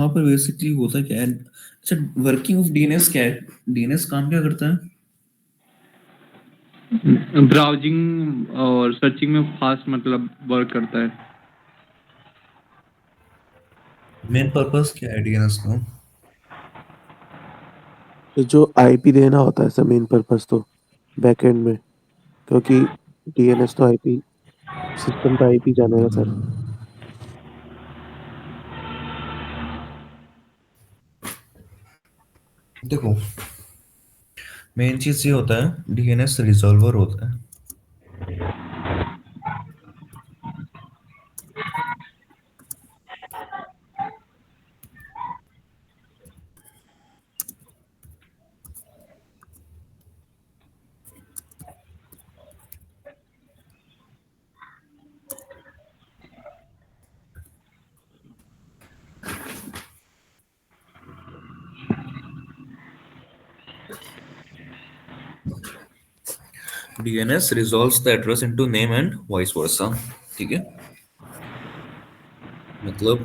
वहाँ पर बेसिकली होता क्या है? अच्छा, वर्किंग ऑफ डीएनएस क्या है? डीएनएस काम क्या करता है? ब्राउजिंग और सर्चिंग में फास्ट मतलब वर्क करता है। मेन पर्पस क्या है डीएनएस का? तो जो आईपी देना होता है सर, मेन पर्पस तो बैकएंड में, क्योंकि डीएनएस तो आईपी सिस्टम का आईपी जानेगा सर। देखो, मेन चीज ये होता है, डीएनएस रिजॉल्वर होता है। DNS resolves the address into name and vice वर्सा। ठीक है, मतलब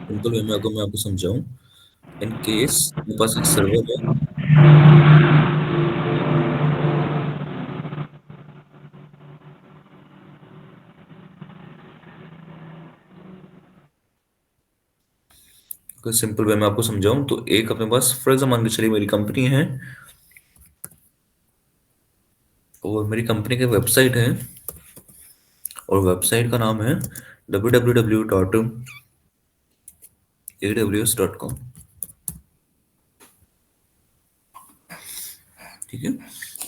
सिंपल वे में अगर मैं आपको समझाऊं, इन केस मेरे पास एक सर्वर है, अगर सिंपल वे में आपको समझाऊं तो एक अपने पास फॉर एग्जाम्पल मान के चलिए मेरी कंपनी है, और मेरी कंपनी की वेबसाइट है, और वेबसाइट का नाम है www.aws.com। ठीक है,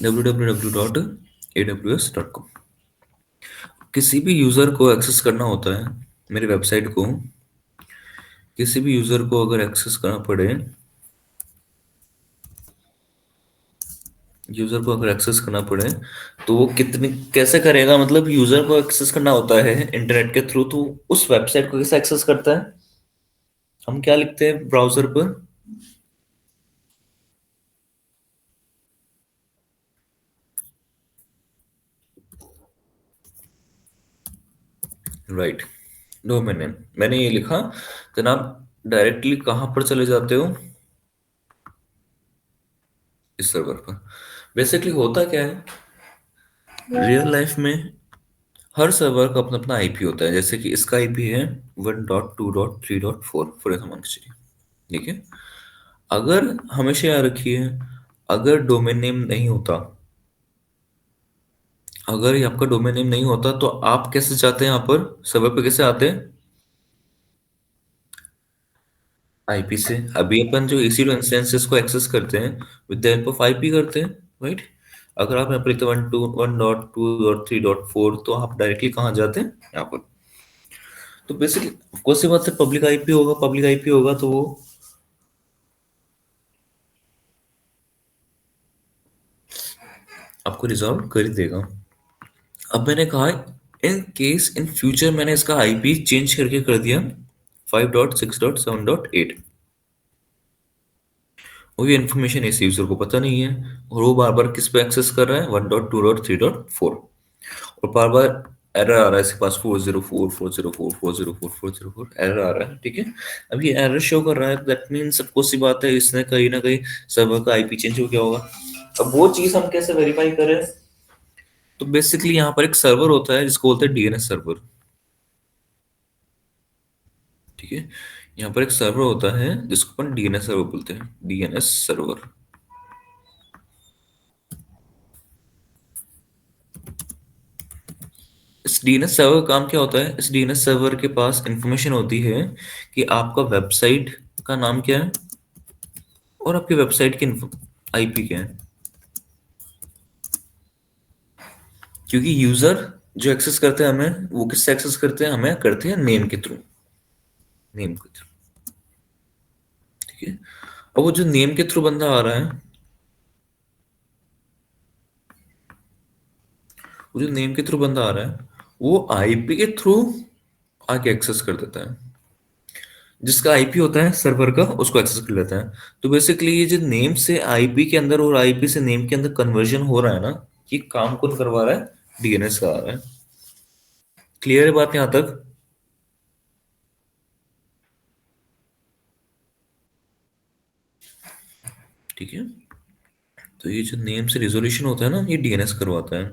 www.aws.com। किसी भी यूजर को एक्सेस करना होता है मेरी वेबसाइट को, किसी भी यूजर को अगर एक्सेस करना पड़े, यूजर को अगर एक्सेस करना पड़े तो वो कितने कैसे करेगा? मतलब यूजर को एक्सेस करना होता है इंटरनेट के थ्रू, तो उस वेबसाइट को कैसे एक्सेस करता है? हम क्या लिखते हैं ब्राउजर पर? राइट, डोमेन नेम मैंने ये लिखा। जनाब, डायरेक्टली कहाँ पर चले जाते हो? इस सर्वर पर। बेसिकली होता क्या है रियल लाइफ में, हर सर्वर का अपना अपना आईपी होता है। जैसे कि इसका आईपी है 1.2.3.4 फॉर एग्जाम्पल चलिए। ठीक है, अगर हमेशा याद रखिए, अगर डोमेन नेम नहीं होता, अगर ये आपका डोमेन नेम नहीं होता तो आप कैसे जाते हैं यहाँ पर सर्वर पे? कैसे आते हैं? आईपी से। अभी अपन जो EC2 इंस्टेंसेस को एक्सेस करते हैं with the help of IP करते हैं, राइट? अगर आप यहाँ पर लिखते हैं 1.2.3.4 तो आप डायरेक्टली कहाँ जाते हैं? यहाँ पर। तो बेसिकली कौन सी बात है, पब्लिक आईपी होगा, पब्लिक आईपी होगा तो वो आपको रिजॉल्व कर ही देगा। अब मैंने कहा इन केस इन फ्यूचर मैंने इसका आईपी चेंज करके कर दिया 5.6.7.8, और ये इन्फॉर्मेशन इस यूजर को पता नहीं है, और वो बार बार किस पे एक्सेस कर रहा है? 1.2.3.4, और बार बार एरर आ रहा है इसके पास 404 एरर आ रहा है। ठीक है, अब ये एरर शो कर रहा है, दैट मीन सबको सी बात है इसने कहीं ना कहीं सर्वर का आईपी चेंज हो गया होगा। अब वो चीज हम कैसे वेरीफाई करें? तो बेसिकली यहाँ पर एक सर्वर होता है जिसको बोलते हैं डीएनएस सर्वर। ठीक है, यहाँ पर एक सर्वर होता है जिसको अपन डीएनएस सर्वर बोलते हैं, डीएनएस सर्वर। इस डीएनएस सर्वर का काम क्या होता है? इस डीएनएस सर्वर के पास इंफॉर्मेशन होती है कि आपका वेबसाइट का नाम क्या है और आपकी वेबसाइट की आईपी क्या है। क्योंकि यूजर जो एक्सेस करते हैं हमें, वो किससे एक्सेस करते हैं? हमें करते हैं नेम के थ्रू, नेम के थ्रू। ठीक है, और वो जो नेम के थ्रू बंदा आ रहा है, वो जो नेम के थ्रू बंदा आ रहा है वो आईपी के थ्रू आके एक्सेस कर देता है। जिसका आईपी होता है सर्वर का उसको एक्सेस कर लेता है। तो बेसिकली ये जो नेम से आईपी के अंदर और आईपी से नेम के अंदर कन्वर्जन हो रहा है ना, ये काम कौन करवा रहा है? डीएनएस का आ रहा है। क्लियर है बात यहां तक? ठीक है। तो ये जो नेम से रिजोल्यूशन होता है ना, ये डीएनएस करवाता है।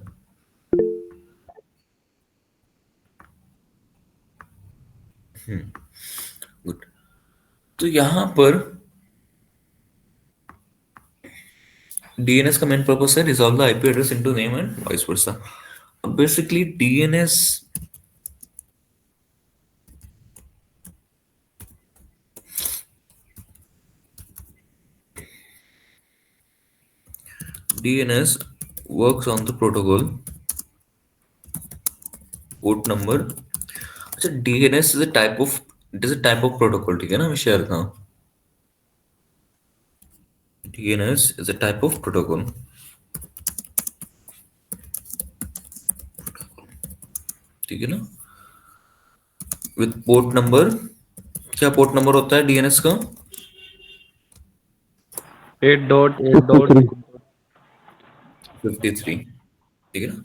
गुड। तो यहाँ पर डीएनएस का मेन पर्पस है resolve the IP address into name and vice versa. अब basically DNS works on the protocol port number. अच्छा, DNS is a type of, it is a type of protocol, ठीक है ना, मैं share था। DNS is a type of protocol, ठीक है ना, विद पोर्ट नंबर। क्या पोर्ट नंबर होता है डीएनएस का? 8.8. 53। 53, ठीक है ना,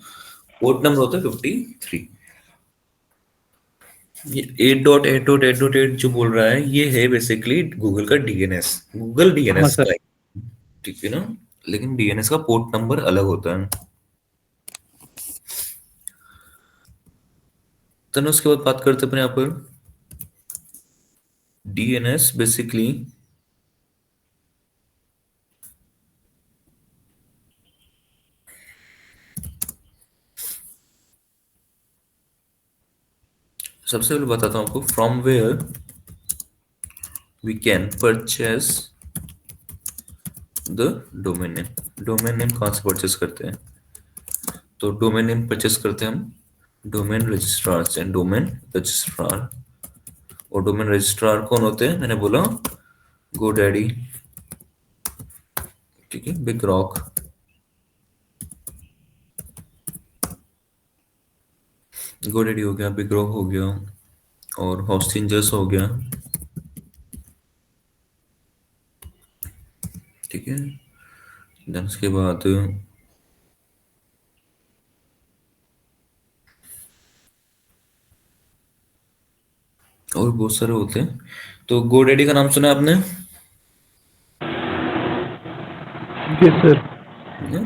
पोर्ट नंबर होता है 53। ये 8.8.8.8 जो बोल रहा है, ये है बेसिकली गूगल का डीएनएस, गूगल हाँ डीएनएस सर। का, ठीक है ना। लेकिन डीएनएस का पोर्ट नंबर अलग होता है। तो उसके बाद बात करते हैं अपने यहाँ पर डीएनएस बेसिकली सबसे पहले बताता हूँ आपको from where we can purchase the domain name. Domain name कहाँ से परचेस करते हैं? तो डोमेन नेम परचेस करते हैं हम डोमेन रजिस्ट्रार से। डोमेन रजिस्ट्रार, और डोमेन रजिस्ट्रार कौन होते हैं? मैंने बोला गोडैडी, ठीक है, बिग रॉक, गोडैडी हो गया, बिग रॉक हो गया, और हॉस्टिंजर्स हो गया, ठीक है। देन उसके बाद और बहुत सारे होते हैं। तो गोडैडी का नाम सुना है आपने? Yes sir.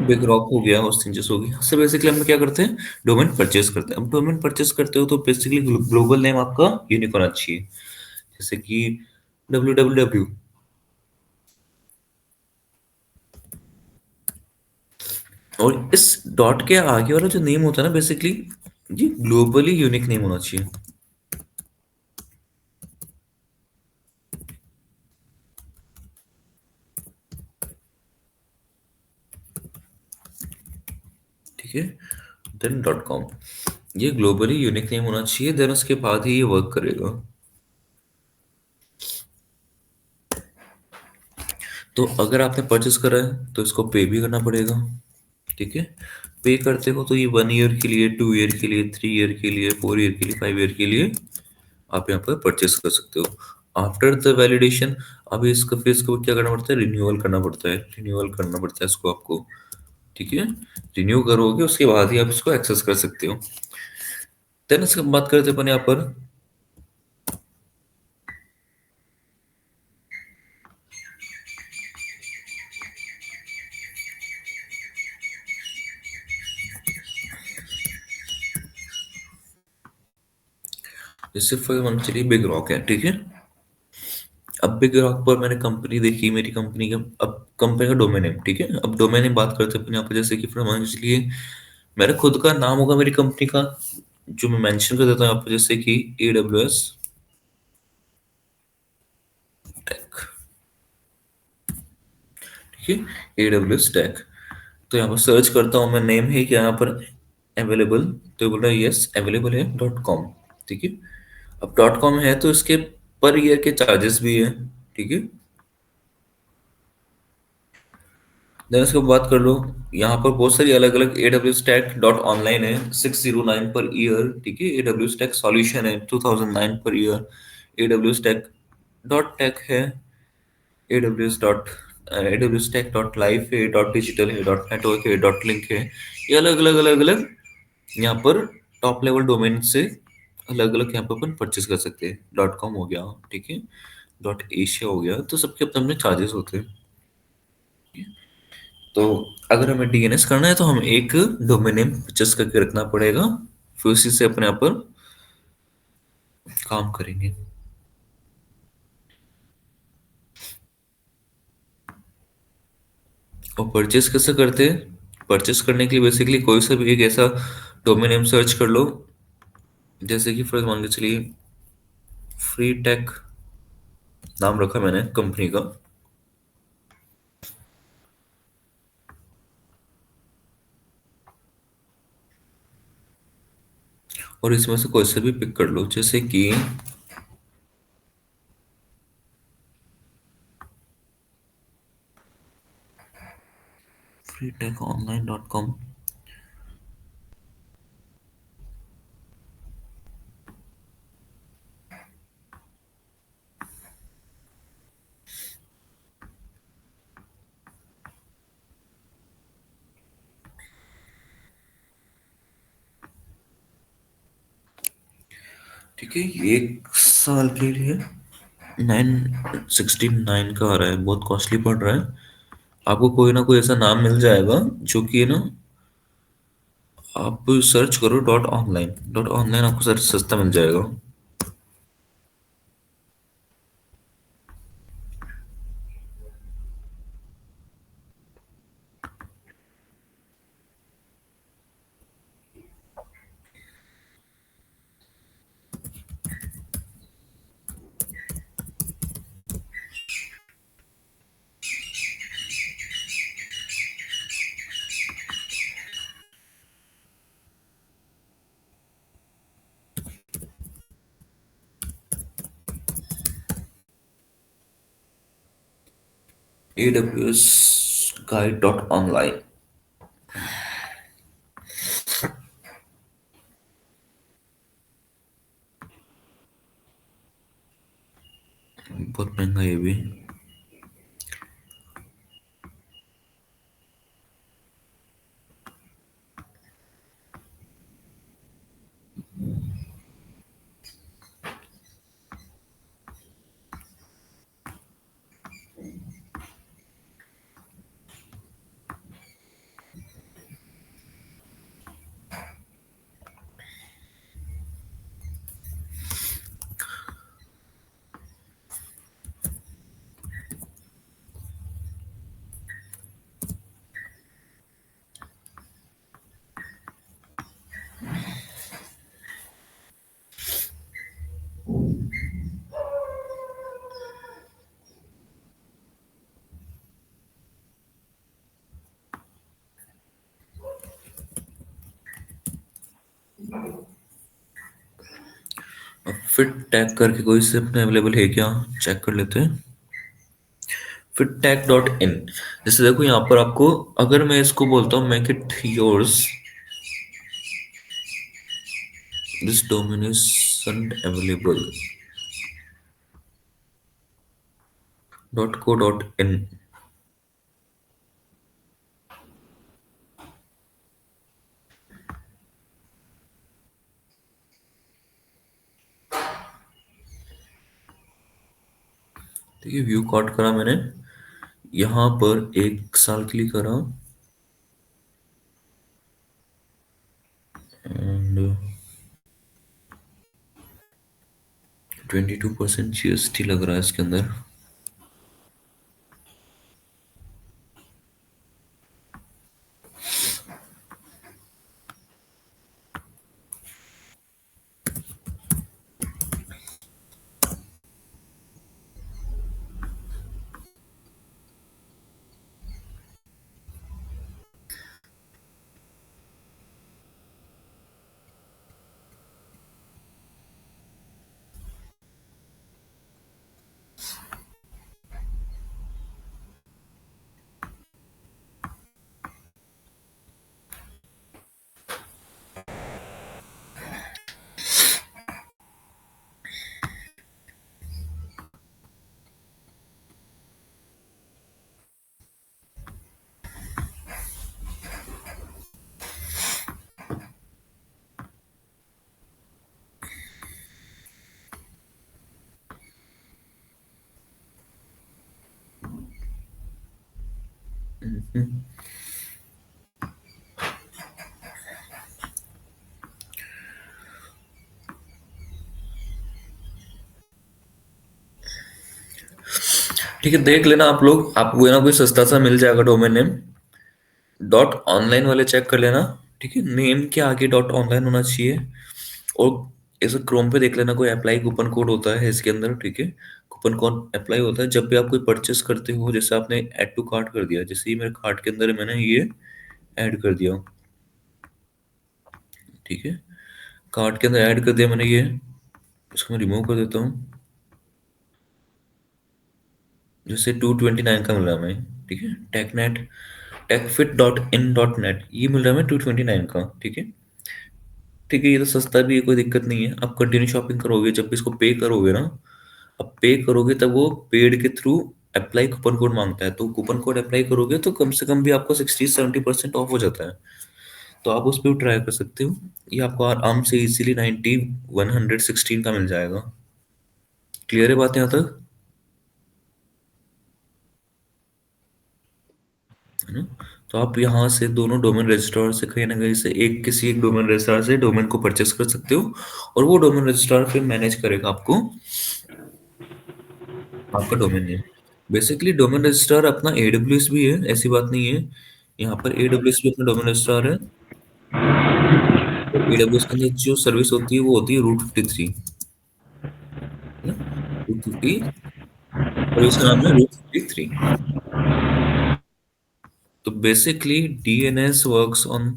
बिग रॉक हो गया, हॉस्टिंजर्स हो गया। सब बेसिकली हम क्या करते हैं? डोमेन परचेस करते हैं। अब डोमेन परचेस करते हो तो बेसिकली ग्लोबल नेम आपका यूनिक होना चाहिए, जैसे कि www। और इस डॉट के आगे वाला जो नेम होता है ना, बेसिकली ये ग्लोबली यूनिक नेम होना चाहिए, ठीक है। देन डॉट कॉम, ये ग्लोबली यूनिक नेम होना चाहिए, देन उसके बाद ही ये वर्क करेगा। तो अगर आपने परचेस करा है तो इसको पे भी करना पड़ेगा, ठीक है। पे करते हो तो ये 1 ईयर के लिए, 2 ईयर के लिए, 3 ईयर के लिए, 4 ईयर के लिए, 5 ईयर के लिए आप यहाँ पर परचेस कर सकते हो। आफ्टर द वैलिडेशन, अभी इसका फिर इसको क्या करना पड़ता है? रिन्यूअल करना पड़ता है, रिन्यूअल करना पड़ता है इसको आपको, ठीक है। रिन्यू करोगे उसके बाद ही आप इसको एक्सेस कर सकते हो। देन इसके बात करते हैं अपन यहाँ पर जैसे फॉर मान चलिए बिग रॉक है, ठीक है। अब बिग रॉक पर मैंने कंपनी देखी, मेरी कंपनी का, अब कंपनी का डोमेन नेम, ठीक है। अब डोमेन नेम बात करते हैं अपन यहाँ पर, जैसे कि फॉर मान चलिए मेरा खुद का नाम होगा मेरी कंपनी का, जो मैं मेंशन कर देता हूँ यहाँ पर, जैसे कि AWS टेक, ठीक है, AWS टेक। तो यहाँ पर सर्च करता हूँ मैं, नेम है क्या यहाँ पर अवेलेबल, तो ये बोल रहा है यस अवेलेबल है डॉट कॉम, ठीक है। अब डॉट कॉम है तो इसके पर ईयर के चार्जेस भी है, ठीक है। देन उसके बाद बात कर लो, यहाँ पर बहुत सारी अलग अलग AWS Stack डॉट ऑनलाइन है, 609 पर ईयर, ठीक है। AWS Stack सॉल्यूशन है 2009 per year. AWS Stack dot take है, AWS dot AWS Stack dot life है, डॉट डिजिटल है, डॉट नेटवर्क है, डॉट लिंक है। ये अलग अलग यहाँ पर टॉप लेवल डोमेन से अलग अलग यहाँ पर अपन परचेस कर सकते हैं। डॉट कॉम हो गया, ठीक है, डॉट एशिया हो गया, तो सबके अपने अपने चार्जेस होते हैं। तो अगर हमें डीएनएस करना है तो हम एक डोमेन नेम परचेस करके रखना पड़ेगा, फिर उसी से अपने आप पर काम करेंगे। और परचेस कैसे करते हैं? परचेस करने के लिए बेसिकली कोई सा भी एक ऐसा डोमेन नेम सर्च कर लो, जैसे कि फॉर मान के चलिए फ्री टेक नाम रखा मैंने कंपनी का। और इसमें से कोई सा भी पिक कर लो, जैसे कि freetechonline.com। ठीक है, ये 1 साल के लिए 969 का आ रहा है, बहुत कॉस्टली पड़ रहा है। आपको कोई ना कोई ऐसा नाम मिल जाएगा जो कि है ना, आप सर्च करो .online, .online आपको सर सस्ता मिल जाएगा। AWS guide.online। बहुत महंगा है ये भी। अब फिट टैग करके कोई से अपने अवेलेबल है क्या, चेक कर लेते हैं। fittech.in। जैसे देखो यहाँ पर आपको, अगर मैं इसको बोलता हूँ make it yours, this domain is available .co.in। ठीक है, व्यू कॉट करा मैंने, यहाँ पर 1 साल के लिए करा, एंड 22% जीएसटी लग रहा है इसके अंदर। ठीक है, देख लेना आप लोग, आपको ना कोई सस्ता सा मिल जाएगा डोमेन नेम। डॉट ऑनलाइन वाले चेक कर लेना। ठीक है, नेम के आगे डॉट ऑनलाइन होना चाहिए। और ऐसे क्रोम पे देख लेना, कोई अप्लाई कूपन कोड होता है इसके अंदर। ठीक है, कूपन कोड अप्लाई होता है जब भी आप कोई परचेस करते हो। जैसे आपने ऐड टू कार्ट कर दिया, जैसे ही मेरे कार्ट के अंदर मैंने ये ऐड कर दिया। ठीक है, कार्ट के अंदर ऐड कर दिया मैंने ये, इसको मैं रिमूव कर देता हूँ। जैसे 229 का मिल रहा है हमें। ठीक है, टेकनेट techfit.in.net ये मिल रहा है हमें 229 का। ठीक है, ठीक है, ये तो सस्ता भी है, कोई दिक्कत नहीं है। आप कंटिन्यू शॉपिंग करोगे, जब भी इसको पे करोगे ना, अब पे करोगे तब वो पेड के थ्रू अप्लाई कूपन कोड मांगता है। तो कूपन कोड अप्लाई करोगे तो कम से कम भी आपको 60-70% ऑफ हो जाता है। तो आप उस पर ट्राई कर सकते हो। ये आपको आराम से इजीली 116 का मिल जाएगा। क्लियर है बात यहाँ तक? है ना? तो आप यहाँ से दोनों डोमेन रजिस्ट्रार से कहीं ना कहीं से एक किसी एक डोमेन रजिस्ट्रार से डोमेन को परचेस कर सकते हो। और वो डोमेन रजिस्ट्रार फिर मैनेज करेगा आपको आपका domain name. Basically domain registrar अपना AWS भी है, ऐसी बात नहीं है। यहाँ पर AWS भी अपना डोमेन रजिस्ट्रार है। AWS के अंदर जो सर्विस होती है वो होती है रूट 53। है ना? रूट 50 सर्विस का नाम है रूट 53। तो basically DNS works on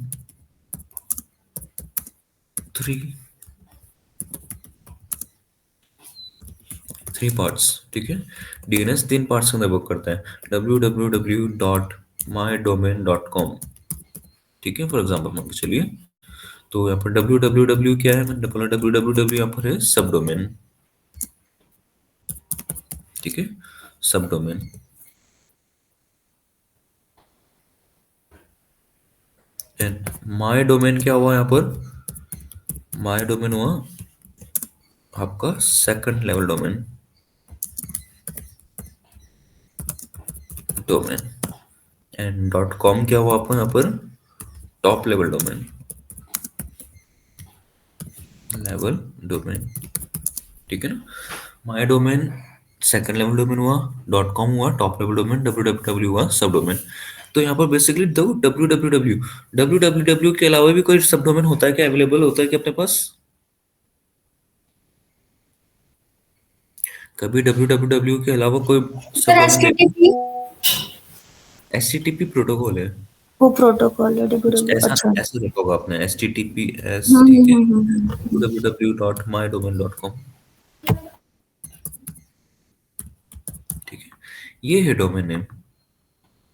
three three parts. ठीक है, DNS 3 पार्ट्स के अंदर वर्क करता है। www.mydomain.com। ठीक है, फॉर एग्जाम्पल मान के चलिए, तो यहाँ पर www क्या है, मैंने बोला www यहाँ पर है सब डोमेन। ठीक है, सब डोमेन। एंड माय डोमेन क्या हुआ यहाँ पर? माय डोमेन हुआ आपका second level domain. Domain and .com क्या हुआ आपका यहाँ पर? Top level domain. Level domain. ठीक है ना? My domain second level domain हुआ, .com हुआ टॉप लेवल डोमेन, www हुआ सब डोमेन। तो यहाँ पर बेसिकली दो www के अलावा भी कोई सब डोमेन होता है क्या, अवेलेबल होता है क्या अपने पास? कभी www के अलावा कोई सब सर डोमेन देखा? एचटीटीपी HTTP प्रोटोकॉल है वो प्रोटोकॉल है कुछ डब्ल्यू ऐसा। अच्छा ऐसा देखा होगा आपने HTTPS। ठीक है, www.mydomain.com। ठीक है, ये है डोमेन नेम।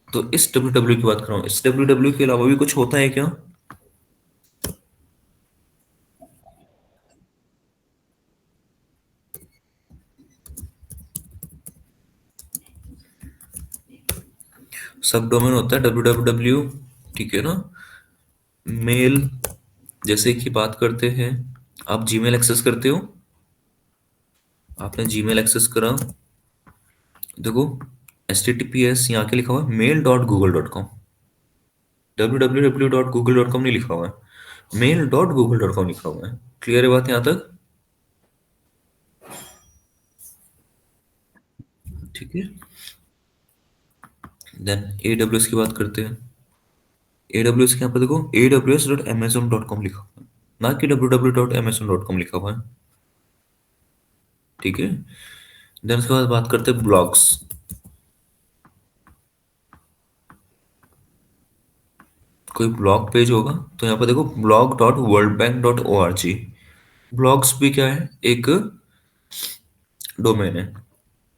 तो इस www की बात कर रहा हूँ, इस www के अलावा भी कुछ होता है क्या? सब डोमेन होता है www। ठीक है ना? मेल जैसे कि बात करते हैं, आप जीमेल एक्सेस करते हो, आपने जीमेल एक्सेस करा, देखो HTTPS यहाँ के लिखा हुआ है mail.google.com। www.google.com नहीं लिखा हुआ है, mail.google.com लिखा हुआ है। क्लियर है बात यहाँ तक? ठीक है, देन AWS की बात करते हैं। AWS के यहाँ पर देखो aws.amazon.com लिखा हुआ है, ना कि www.amazon.com लिखा हुआ है। ठीक है, देन उसके बाद बात करते हैं ब्लॉग्स। कोई ब्लॉग पेज होगा तो यहाँ पर देखो blog.worldbank.org। ब्लॉग्स भी क्या है, एक डोमेन है।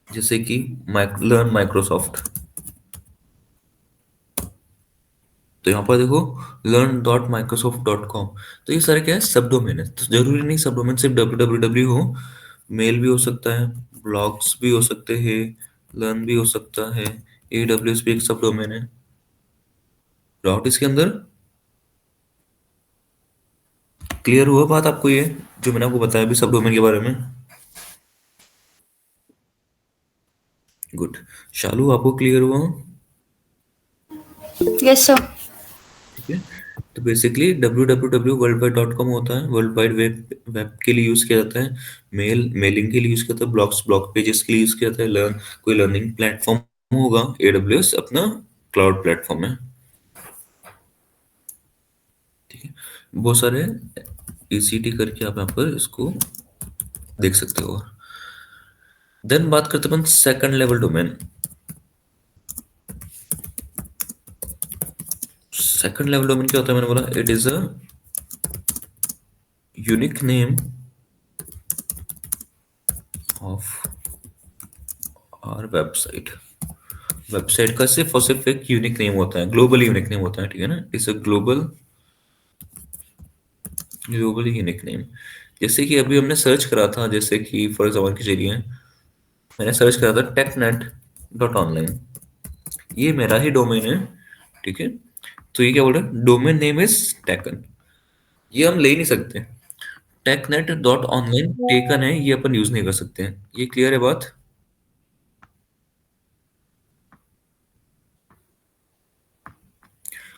जैसे कि लर्न माइक्रोसॉफ्ट, तो यहाँ पर देखो learn.microsoft.com। तो ये सारे क्या है, सब डोमेन है। तो जरूरी नहीं सब डोमेन सिर्फ www हो, मेल भी हो सकता है, ब्लॉग्स भी हो सकते हैं, लर्न भी हो सकता है, AWS भी एक सब डोमेन है। डाउट इसके अंदर? क्लियर हुआ बात आपको, ये जो मैंने आपको बताया अभी सब डोमेन के बारे में? गुड। शालू आपको क्लियर हुआ? Yes sir. ठीक है। तो बेसिकली www.worldwide.com होता है, वर्ल्ड वाइड वेब, वेब के लिए यूज किया जाता है। मेलिंग के लिए यूज किया जाता है, ब्लॉग्स, ब्लॉग पेजेस के लिए यूज किया जाता है। कोई लर्निंग प्लेटफॉर्म होगा, AWS अपना क्लाउड प्लेटफॉर्म है। ठीक है। बहुत सारे ECT करके आप यहाँ पर इसको देख सकते हो। देन बात करते हैं second level domain. Second level domain क्या होता है? मैंने बोला it is a unique name of our website. Website का सिर्फ और सिर्फ एक यूनिक नेम होता है, ग्लोबल यूनिक नेम होता है, ठीक है ना। It's a global global unique name. जैसे कि अभी हमने सर्च करा था, जैसे कि फॉर एग्जाम्पल के जरिए मैंने सर्च करा था technet.online, ये मेरा ही डोमेन है, ठीक है। तो ये क्या बोल रहा है? डोमेन नेम इज टेकन, ये हम ले ही नहीं सकते। technet.online टेकन है, ये अपन यूज नहीं कर सकते हैं। ये क्लियर है बात?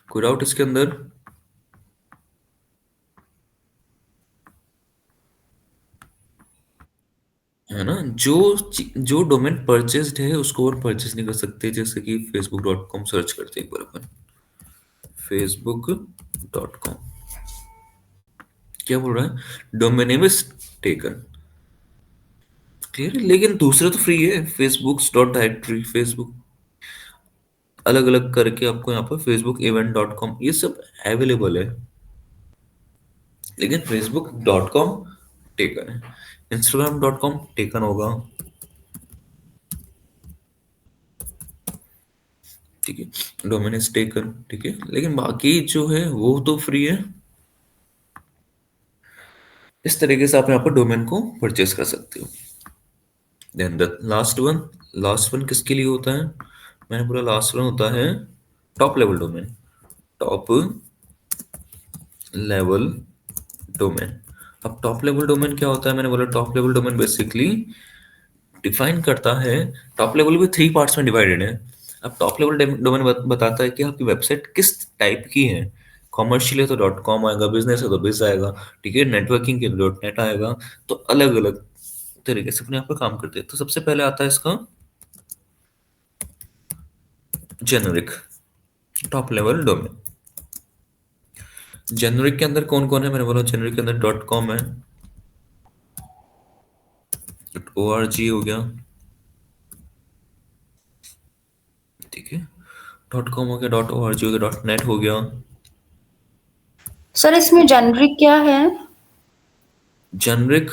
कोई डाउट इसके अंदर? है ना। जो डोमेन परचेस्ड है उसको और परचेज नहीं कर सकते। जैसे कि facebook.com सर्च करते हैं एक बार अपन, facebook.com, क्या बोल रहा है? Domain name is taken, clear है। लेकिन दूसरा तो फ्री है, फेसबुक्स डॉट डायरेक्टरी, फेसबुक अलग अलग करके आपको यहाँ पर facebook event.com ये सब अवेलेबल है। लेकिन facebook.com टेकन है, instagram.com टेकन होगा, ठीक है। डोमेन इज टेकन, ठीक है। लेकिन बाकी जो है वो तो फ्री है। इस तरीके से आप यहाँ पर डोमेन को परचेस कर सकते हो। देन द लास्ट वन किसके लिए होता है? मैंने बोला लास्ट वन होता है top level domain. Top level domain. अब टॉप लेवल डोमेन क्या होता है? मैंने बोला top level domain basically define करता है, टॉप लेवल भी 3 पार्ट्स में डिवाइडेड है। अब टॉप लेवल डोमेन बताता है कि आपकी वेबसाइट किस टाइप की है। कॉमर्शियल है तो डॉट कॉम आएगा, बिजनेस है तो बिज आएगा, ठीक है, नेटवर्किंग के तो डॉट नेट आएगा। तो अलग अलग तरीके से अपने यहाँ पर काम करते हैं। तो सबसे पहले आता है इसका generic top level domain. Generic के अंदर कौन कौन है? मैंने बोला जेनरिक के अंदर डॉट कॉम है, डॉट ORG हो गया, ठीक है, डॉट कॉम हो गया, डॉट ORG हो गया, डॉट नेट हो गया। सर इसमें जेनरिक क्या है? जेनरिक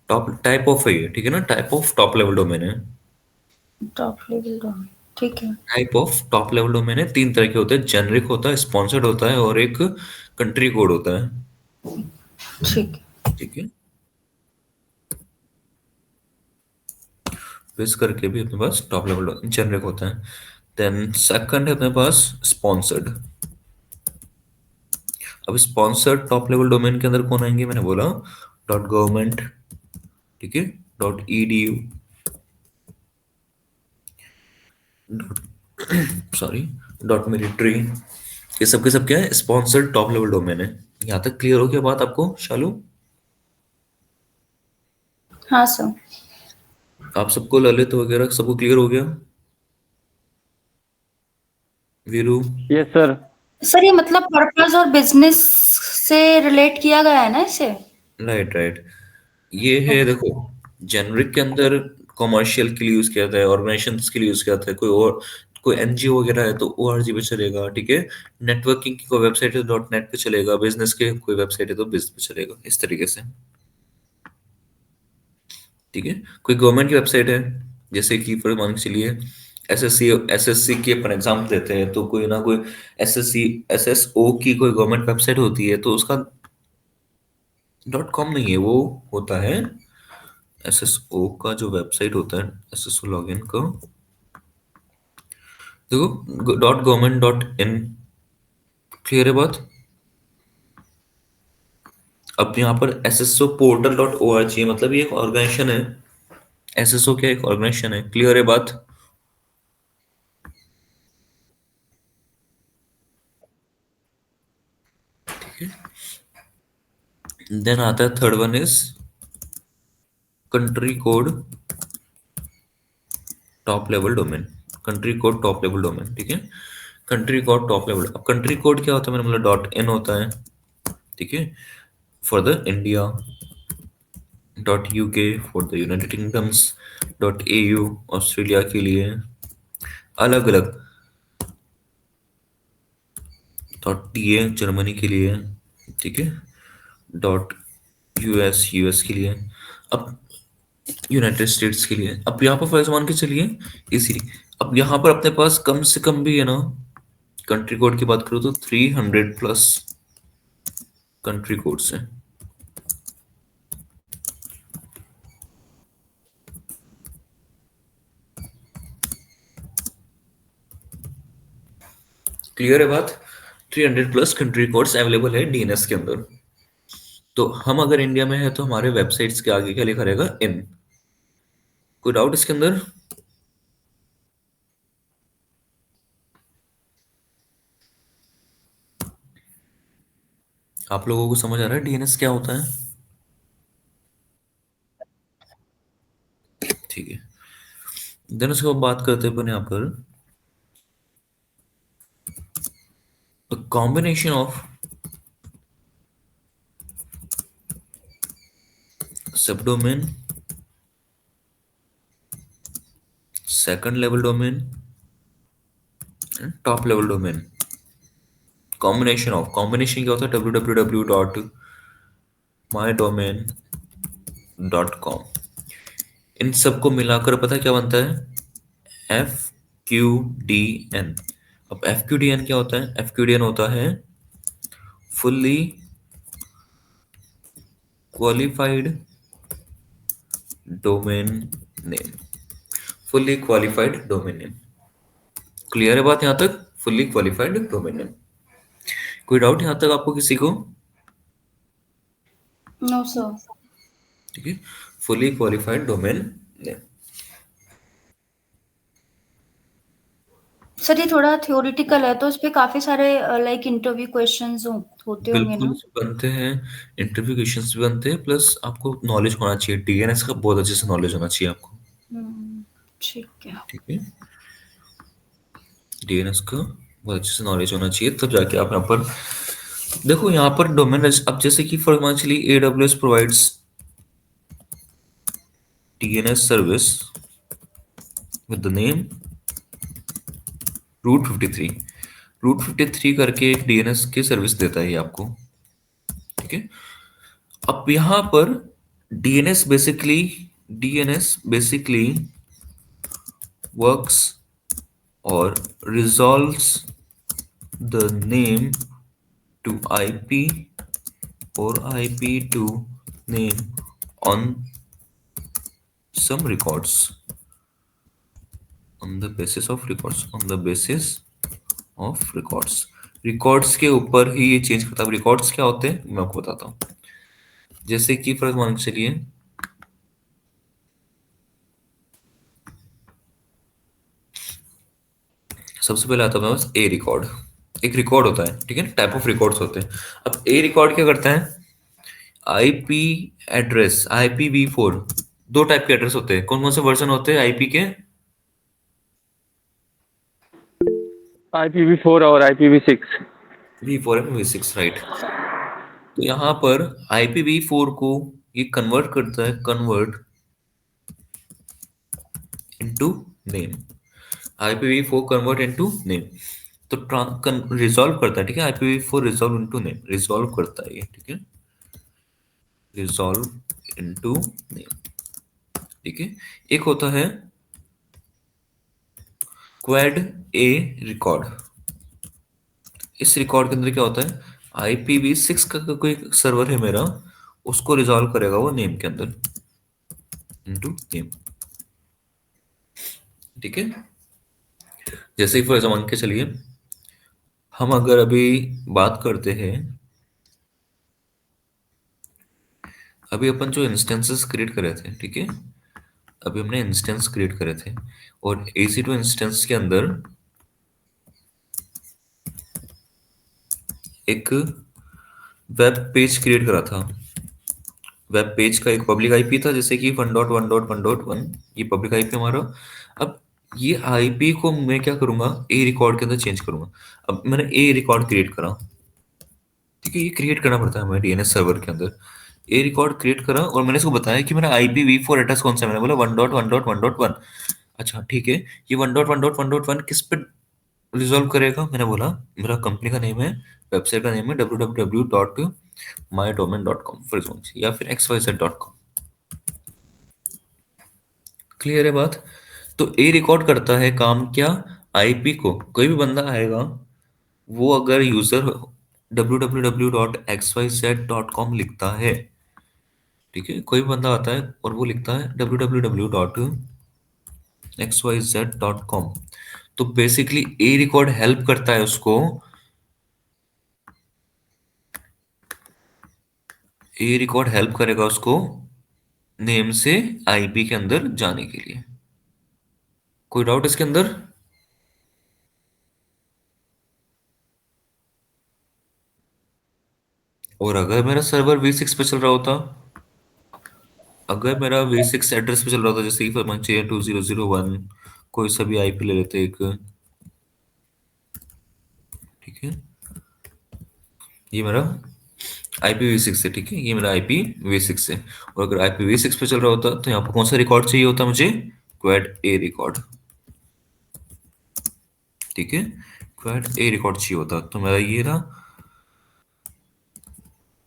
टॉप टाइप ऑफ है ये, ठीक है ना, type of top level domain है। टॉप लेवल डोमेन, ठीक है। Type of top level domain है, 3 तरह के होते हैं। जेनरिक होता है, स्पॉन्सर्ड होता है, और एक कंट्री कोड होता है, ठीक है। ठीक है। तो इस करके भी अपने पास टॉप लेवल जेनरिक होता है। देन सेकंड है अपने पास स्पॉन्सर्ड। अब स्पॉन्सर्ड टॉप लेवल डोमेन के अंदर कौन आएंगे? मैंने बोला डॉट गवर्नमेंट, ठीक है, dot edu, sorry, dot military. ये सब के सब क्या है? स्पॉन्सर्ड टॉप लेवल डोमेन है। यहाँ तक क्लियर हो गया बात आपको शालू? हाँ सर। आप सबको, ललित वगैरह सबको क्लियर हो गया? वीरू? Yes sir. सर ये मतलब पर्पस और बिजनेस से रिलेट किया गया है ना इसे? Right right. ये है ओके। देखो, जेनरिक के अंदर कमर्शियल के लिए यूज किया जाता है, ऑर्गेनाइजेशन के लिए यूज किया जाता है, कोई और कोई NGO वगैरह है तो ORG पे चलेगा, ठीक है। नेटवर्किंग की कोई वेबसाइट है तो डॉट नेट पे चलेगा, बिजनेस के कोई वेबसाइट है तो बिज पे चलेगा, इस तरीके से, ठीक है। कोई गवर्नमेंट की वेबसाइट है, जैसे कि फॉर मान के चलिए SSC की अपन एग्जाम देते हैं, तो कोई ना कोई SSC SSO की कोई गवर्नमेंट वेबसाइट होती है, तो उसका डॉट कॉम नहीं है, वो होता है SSO का जो वेबसाइट होता है, SSO लॉगिन का, देखो dot government dot in, clear है बात? अब यहाँ पर SSO पोर्टल डॉट ORG है, मतलब ये एक ऑर्गेनाइजेशन है। SSO क्या, एक ऑर्गेनाइजेशन है, क्लियर है बात? देन आता है third one is country code top level domain. Country code top level domain, ठीक है। कंट्री कोड टॉप लेवल, अब कंट्री कोड क्या होता है, मैंने मतलब डॉट इन होता है, ठीक है, for the India, dot UK for the United kingdoms, dot AU Australia के लिए अलग अलग, डॉट टीए जर्मनी के लिए, ठीक है, डॉट यूएस यूएस के लिए, अब यूनाइटेड स्टेट्स के लिए। अब यहाँ पर फर्ज मान के चलिए इसी, अब यहाँ पर अपने पास कम से कम भी है ना, कंट्री कोड की बात करूँ तो 300 प्लस कंट्री कोड्स हैं। क्लियर है बात? 300 प्लस कंट्री कोड्स अवेलेबल है डीएनएस के अंदर। तो हम अगर इंडिया में है तो हमारे वेबसाइट्स के आगे क्या लिखा रहेगा, इन। कोई डाउट इसके अंदर? आप लोगों को समझ आ रहा है डीएनएस क्या होता है? ठीक है, देन उसके बाद बात करते हैं अपन यहाँ पर combination of subdomain, second level domain and top level domain. Combination of, combination क्या होता है, www.mydomain.com। इन सबको मिलाकर पता है क्या बनता है, FQDN। अब FQDN क्या होता है, FQDN होता है fully qualified domain name. Fully qualified domain name, clear है बात यहाँ तक? Fully qualified domain name. कोई डाउट यहाँ तक आपको किसी को? No sir. ठीक है, fully qualified domain name. Sir ये थोड़ा थ्योरेटिकल है तो इस पे काफी सारे लाइक इंटरव्यू क्वेश्चंस होते होंगे बिल्कुल ना? बनते हैं, इंटरव्यू क्वेश्चंस भी बनते हैं, प्लस आपको नॉलेज होना चाहिए, डीएनएस का बहुत अच्छे से नॉलेज होना चाहिए आपको, ठीक है। ठीक है। डीएनएस का बहुत अच्छे से नॉलेज होना चाहिए, तब जाके आप यहाँ पर देखो, यहाँ पर डोमेन, अब जैसे कि for example AWS provides DNS service with the name Route 53। Route 53 करके एक डीएनएस की सर्विस देता है ये आपको, ठीक है। अब यहाँ पर डीएनएस बेसिकली वर्क्स और resolves the name to IP or IP to name on some records, on the basis of records, on the basis of records। Records के ऊपर ही ये चेंज करता है। रिकॉर्ड्स क्या होते हैं मैं आपको बताता हूँ। जैसे कि फॉर मान चलिए सबसे पहले आता है बस ए रिकॉर्ड। एक रिकॉर्ड होता है, ठीक है, टाइप ऑफ रिकॉर्ड्स होते हैं। अब ए रिकॉर्ड क्या करता है, आईपी एड्रेस, IPv4, दो टाइप के एड्रेस होते हैं। कौन कौन से वर्जन होते हैं आईपी के, IPv4 और IPv6। V4 है, V6, राइट। तो यहाँ पर IPv4 को ये कन्वर्ट करता है, convert into name. IPv4 convert into name, तो रिजॉल्व करता है, ठीक है। IPv4 resolve into name, resolve करता है ये, ठीक है, रिजॉल्व इनटू नेम, ठीक है। एक होता है क्वेड ए रिकॉर्ड। इस रिकॉर्ड के अंदर क्या होता है, IPv6 का कोई सर्वर है मेरा, उसको रिजॉल्व करेगा वो नेम के अंदर, इनटू नेम, ठीक है। जैसे कि फॉर एग्जाम्पल के चलिए हम अगर अभी बात करते हैं, अभी अपन जो इंस्टेंसेस क्रिएट कर रहे थे, ठीक है, अभी हमने इंस्टेंस क्रिएट करे थे और EC2 इंस्टेंस के अंदर एक वेब पेज क्रिएट करा था, वेब पेज का एक पब्लिक आईपी था, जैसे कि 1.1.1.1, ये पब्लिक आईपी हमारा। अब ये आईपी को मैं क्या करूंगा, ए रिकॉर्ड के अंदर चेंज करूंगा। अब मैंने ए रिकॉर्ड क्रिएट करा, ठीक है, ये क्रिएट करना पड़ता है हमें डीएनएस सर्वर के अंदर। ए रिकॉर्ड क्रिएट करा और मैंने इसको बताया कि मेरा IPv4 एड्रेस कौन सा है। मैंने बोला 1.1.1.1। अच्छा ठीक है, ये 1.1.1.1 किस पे रिजॉल्व करेगा? मैंने बोला मेरा कंपनी का नेम है, वेबसाइट का नेम है www.mydomain.com फॉर एग्जाम्पल, या फिर xyz.com। क्लियर है बात? तो ए रिकॉर्ड करता है काम क्या, आईपी को। कोई भी बंदा आएगा, वो अगर यूजर www.xyz.com लिखता है, ठीक है, कोई बंदा आता है और वो लिखता है www.xyz.com, तो बेसिकली ए रिकॉर्ड हेल्प करता है उसको, ए रिकॉर्ड हेल्प करेगा उसको नेम से आईपी के अंदर जाने के लिए। कोई डाउट इसके अंदर? और अगर मेरा सर्वर V6 पे चल रहा होता, अगर मेरा V6 एड्रेस पे चल रहा था, जैसे कि मान चाहिए 2001, कोई सा भी आईपी ले लेते एक, ठीक है, ये मेरा IPv6 है, ठीक है, ये मेरा IPv6 है। और अगर IPv6 पे चल रहा होता तो यहाँ पर कौन सा रिकॉर्ड चाहिए होता मुझे? क्वेड ए रिकॉर्ड, ठीक है, क्वेड ए रिकॉर्ड चाहिए होता। तो मेरा ये रहा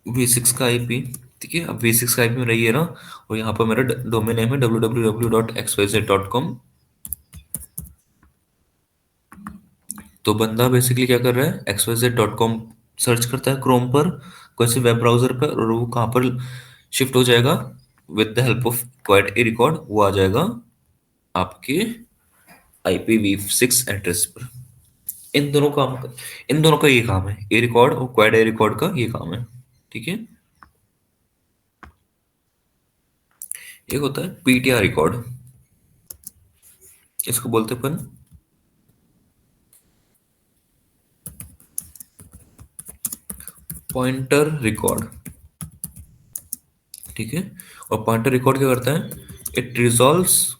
V6 का आईपी, ठीक है। अब V6 का आईपी मेरा ये रहा, और यहाँ पर मेरा डोमेन नेम है www.xyz.com। तो बंदा बेसिकली क्या कर रहा है, xyz.com सर्च करता है क्रोम पर, कोई से वेब ब्राउजर पर, और वो कहाँ पर शिफ्ट हो जाएगा, with the help of Quad A record वो आ जाएगा आपके IPv6 एड्रेस पर। इन दोनों का ये काम है, ए रिकॉर्ड और क्वेड ए रिकॉर्ड का ये काम है, ठीक है। एक होता है PTR रिकॉर्ड, इसको बोलते हैं अपन पॉइंटर रिकॉर्ड, ठीक है। और पॉइंटर रिकॉर्ड क्या करता है, it resolves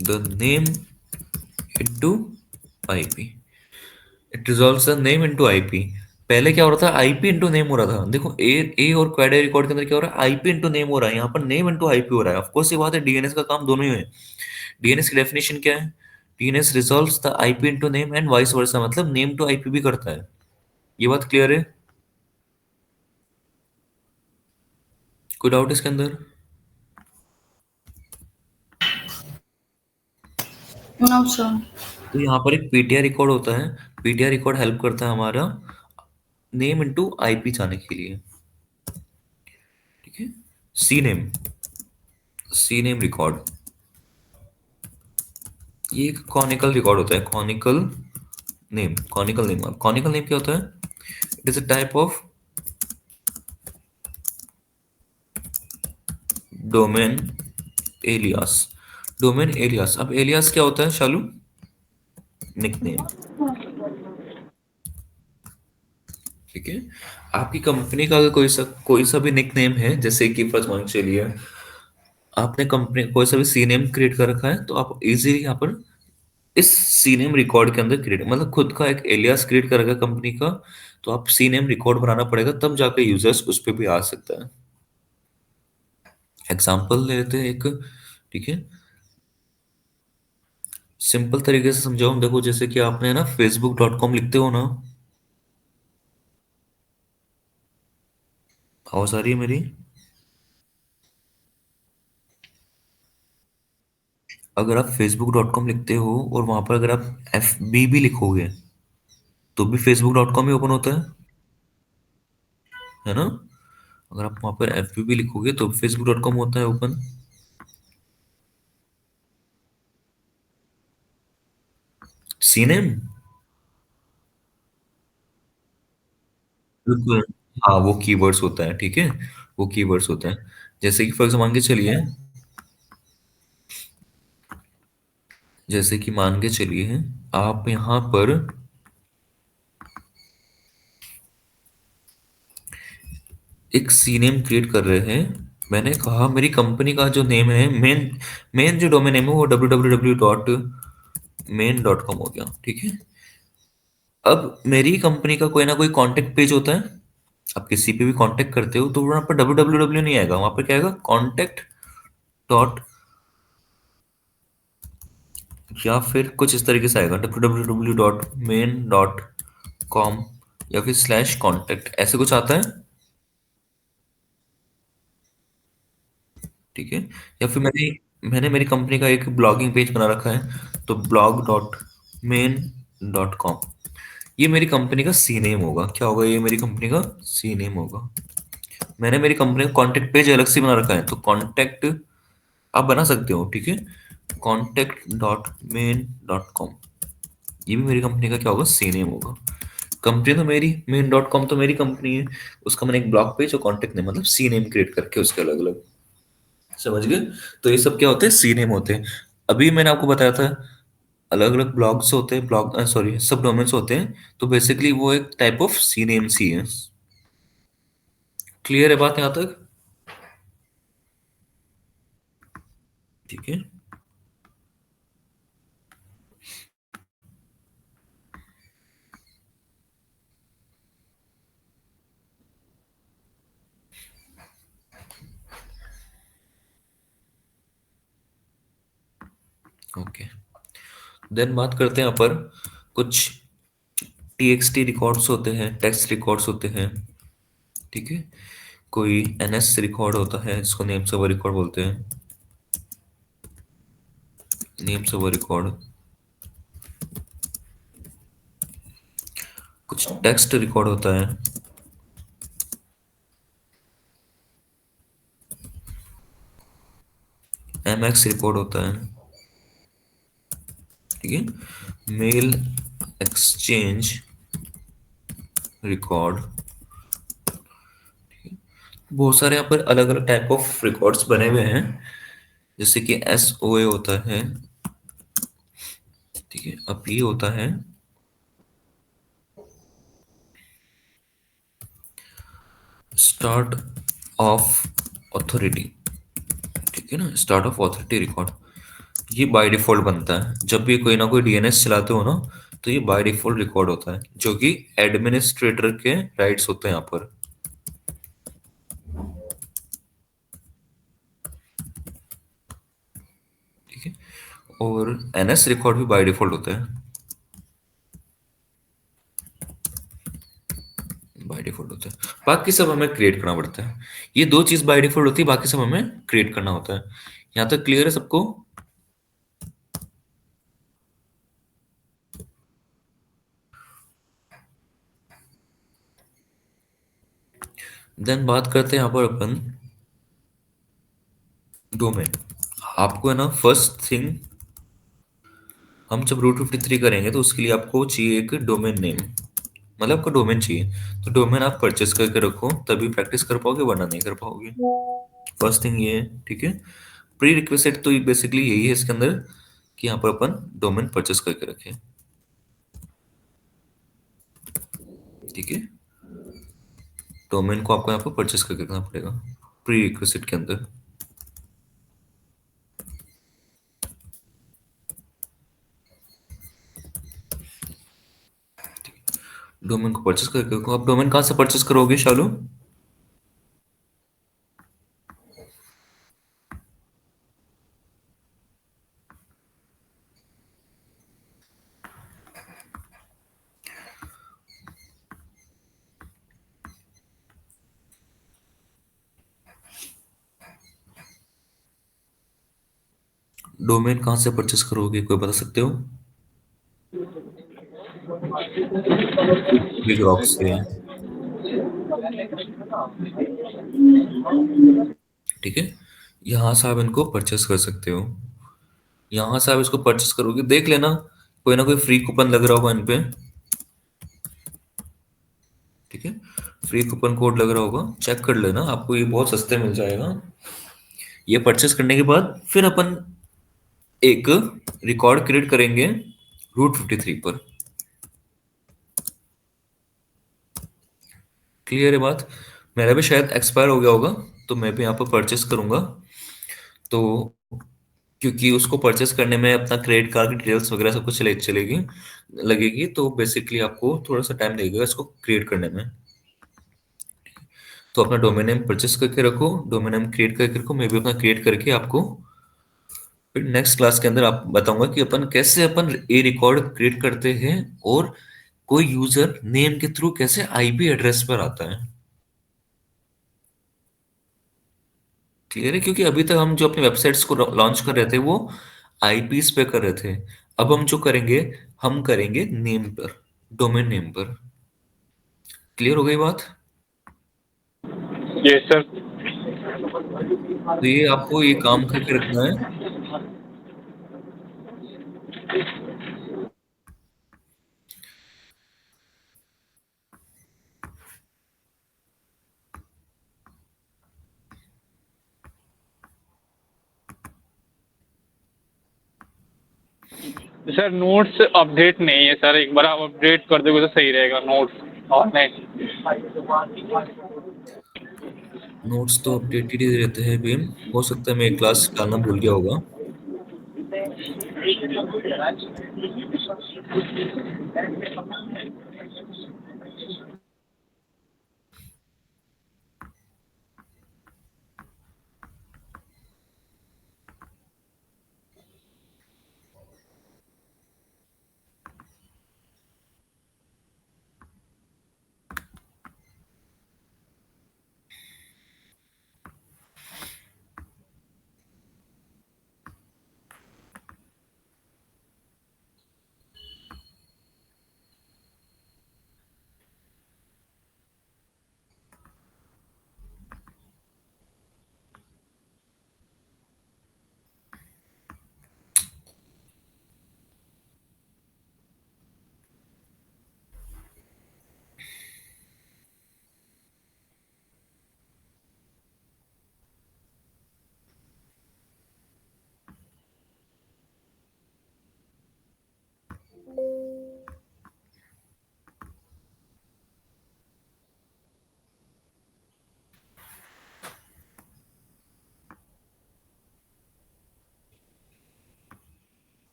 the name into IP, it resolves the name into IP. पहले क्या हो रहा था, आईपी इंटू नेम हो रहा था। देखो ए ए और क्वेड ए रिकॉर्ड के अंदर क्या हो रहा है, आईपी इंटू नेम हो रहा है, यहाँ पर नेम इंटू आईपी हो रहा है। ऑफ कोर्स ये बात है, डीएनएस का काम दोनों ही है। डीएनएस की डेफिनेशन क्या है, DNS resolves the IP into name and vice वर्सा, मतलब नेम टू आईपी भी करता है। ये बात क्लियर है? कोई डाउट इसके अंदर? No sir. तो यहाँ पर एक पीटीआर रिकॉर्ड होता है, पीटीआर रिकॉर्ड हेल्प करता है हमारा नेम इनटू आईपी जाने के लिए, ठीक है। C name, C name record, ये एक कॉनिकल रिकॉर्ड होता है, canonical name, canonical name. Canonical name क्या होता है, it is a type of domain alias, domain alias. अब एलियास क्या होता है शालू? निकनेम, ठीक है। आपकी कंपनी का अगर कोई सा भी निकनेम है, जैसे कि फर्स्ट मान चलिए आपने कंपनी कोई सा भी सी नेम क्रिएट कर रखा है, तो आप इजीली यहाँ पर इस सी नेम रिकॉर्ड के अंदर क्रिएट, मतलब खुद का एक एलियास क्रिएट करेगा कंपनी का, तो आप सी नेम रिकॉर्ड बनाना पड़ेगा, तब जाकर यूजर्स उस पर भी आ सकता है। एग्जाम्पल ले लेते हैं एक, ठीक है, सिंपल तरीके से समझाऊं, देखो जैसे कि आपने ना facebook.com लिखते हो ना, आवाज आ रही है मेरी? अगर आप facebook.com लिखते हो और वहां पर अगर आप FB भी लिखोगे, तो भी facebook.com ही ओपन होता है ना? अगर आप वहां पर FB भी लिखोगे तो facebook.com होता है ओपन। सी नेम, बिल्कुल, हाँ वो कीवर्ड्स होता है, ठीक है, वो कीवर्ड्स होता है। जैसे कि फॉर एग्जाम्पल मान के चलिए, जैसे कि मान के चलिए आप यहाँ पर एक सी नेम क्रिएट कर रहे हैं। मैंने कहा मेरी कंपनी का जो नेम है, मेन मेन जो डोमेन नेम है वो www.main.com हो गया, ठीक है। अब मेरी कंपनी का कोई ना कोई कांटेक्ट पेज होता है। आप किसी पे भी कांटेक्ट करते हो तो वहां पर www नहीं आएगा, वहां पर क्या आएगा, कांटेक्ट डॉट, या फिर कुछ इस तरीके से आएगा www.main.com या फिर /contact, ऐसे कुछ आता है, ठीक है। या फिर मैंने मेरी कंपनी का एक ब्लॉगिंग पेज बना रखा है, तो blog.main.com, ये मेरी कंपनी का सी नेम होगा। क्या होगा, ये मेरी कंपनी का सी नेम होगा। मैंने मेरी कंपनी का कॉन्टेक्ट पेज अलग से बना रखा है, तो कॉन्टेक्ट आप बना सकते हो, ठीक है। contact.main.com, ये भी मेरी कंपनी का क्या होगा, सी नेम होगा। कंपनी तो मेरी, main.com तो मेरी कंपनी है, उसका मैंने एक ब्लॉग पेज और कॉन्टेक्ट नेम मतलब सी नेम क्रिएट करके उसके अलग अलग, समझ गए। तो ये सब क्या होते हैं, सी नेम होते हैं। अभी मैंने आपको बताया था अलग अलग ब्लॉग्स होते हैं, ब्लॉग सॉरी सब डोमेन्स होते हैं, तो बेसिकली वो एक टाइप ऑफ सी नेम सी है। क्लियर है बात यहाँ तक, ठीक है। ओके, देन बात करते हैं यहाँ पर कुछ टीएक्सटी रिकॉर्ड्स होते हैं, टेक्स्ट रिकॉर्ड्स होते हैं, ठीक है। कोई एनएस रिकॉर्ड होता है, इसको नेम सर्वर रिकॉर्ड बोलते हैं, नेम सर्वर रिकॉर्ड। कुछ टेक्स्ट रिकॉर्ड होता है, एमएक्स रिकॉर्ड होता है, ठीक है। मेल एक्सचेंज रिकॉर्ड, बहुत सारे यहाँ पर अलग अलग टाइप ऑफ रिकॉर्ड्स बने हुए हैं, जैसे कि एसओए होता है, ठीक है। अब ये होता है स्टार्ट ऑफ ऑथोरिटी, ठीक है ना, स्टार्ट ऑफ ऑथोरिटी रिकॉर्ड। ये बाय डिफॉल्ट बनता है जब भी कोई ना कोई डीएनएस चलाते हो ना, तो ये बाय डिफॉल्ट रिकॉर्ड होता है, जो कि एडमिनिस्ट्रेटर के राइट्स होते हैं यहाँ पर, ठीक है। और एनएस रिकॉर्ड भी बाय डिफॉल्ट होता है, बाय डिफॉल्ट होता है, बाकी सब हमें क्रिएट करना पड़ता है। ये दो चीज बाय डिफॉल्ट होती है, बाकी सब हमें क्रिएट करना होता है। यहाँ तक क्लियर है सबको। देन बात करते हैं यहाँ पर अपन डोमेन। आपको है ना, फर्स्ट थिंग हम जब रूट 53 करेंगे तो उसके लिए आपको चाहिए एक डोमेन नेम, मतलब आपको डोमेन चाहिए। तो डोमेन आप परचेस करके रखो, तभी प्रैक्टिस कर पाओगे, वरना नहीं कर पाओगे। फर्स्ट थिंग ये है, ठीक है। प्री रिक्वेस्ट तो बेसिकली यही है इसके अंदर, कि यहाँ पर अपन डोमेन परचेस करके रखें, ठीक है। डोमेन को आपको यहाँ पर परचेस करके रखना पड़ेगा प्री रिक्वेस्ट के अंदर। डोमेन को परचेस करके रखो। आप डोमेन कहाँ से परचेस करोगे शालू? डोमेन कहाँ से परचेस करोगे, कोई बता सकते हो? ग्रॉक से, ठीक है। यहाँ से आप इनको परचेस कर सकते हो। यहाँ से आप इसको परचेस करोगे, देख लेना कोई ना कोई फ्री कूपन लग रहा होगा इन पे, ठीक है। फ्री कूपन कोड लग रहा होगा, चेक कर लेना, आपको ये बहुत सस्ते मिल जाएगा। ये परचेस करने के बाद फिर अपन एक रिकॉर्ड क्रिएट करेंगे रूट 53 पर। क्लियर है बात? मेरा भी शायद एक्सपायर हो गया होगा, तो मैं भी यहाँ पर परचेस करूंगा। तो क्योंकि उसको परचेस करने में अपना क्रेडिट कार्ड की डिटेल्स वगैरह सब कुछ चलेगी लगेगी, तो बेसिकली आपको थोड़ा सा टाइम लगेगा इसको क्रिएट करने में। तो अपना डोमेन नेम परचेस करके रखो, डोमेन नेम क्रिएट करके रखो। मैं भी अपना क्रिएट करके आपको फिर नेक्स्ट क्लास के अंदर आप बताऊंगा कि अपन कैसे अपन ए रिकॉर्ड क्रिएट करते हैं, और कोई यूजर नेम के थ्रू कैसे आईपी एड्रेस पर आता है। क्लियर है? क्योंकि अभी तक हम जो अपने वेबसाइट्स को लॉन्च कर रहे थे वो आईपीस पे कर रहे थे। अब हम जो करेंगे, हम करेंगे नेम पर, डोमेन नेम पर। क्लियर हो गई बात? Yes sir. तो ये आपको ये काम करके रखना है। सर नोट्स अपडेट नहीं है सर, एक बार आप अपडेट कर दोगे तो सही रहेगा नोट्स। और नहीं नोट्स तो अपडेटेड ही रहते हैं भी। हो सकता है मैं क्लास डालना भूल गया होगा।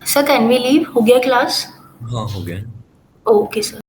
Sir can we leave? हो गया क्लास? हाँ, हो गया। Okay sir.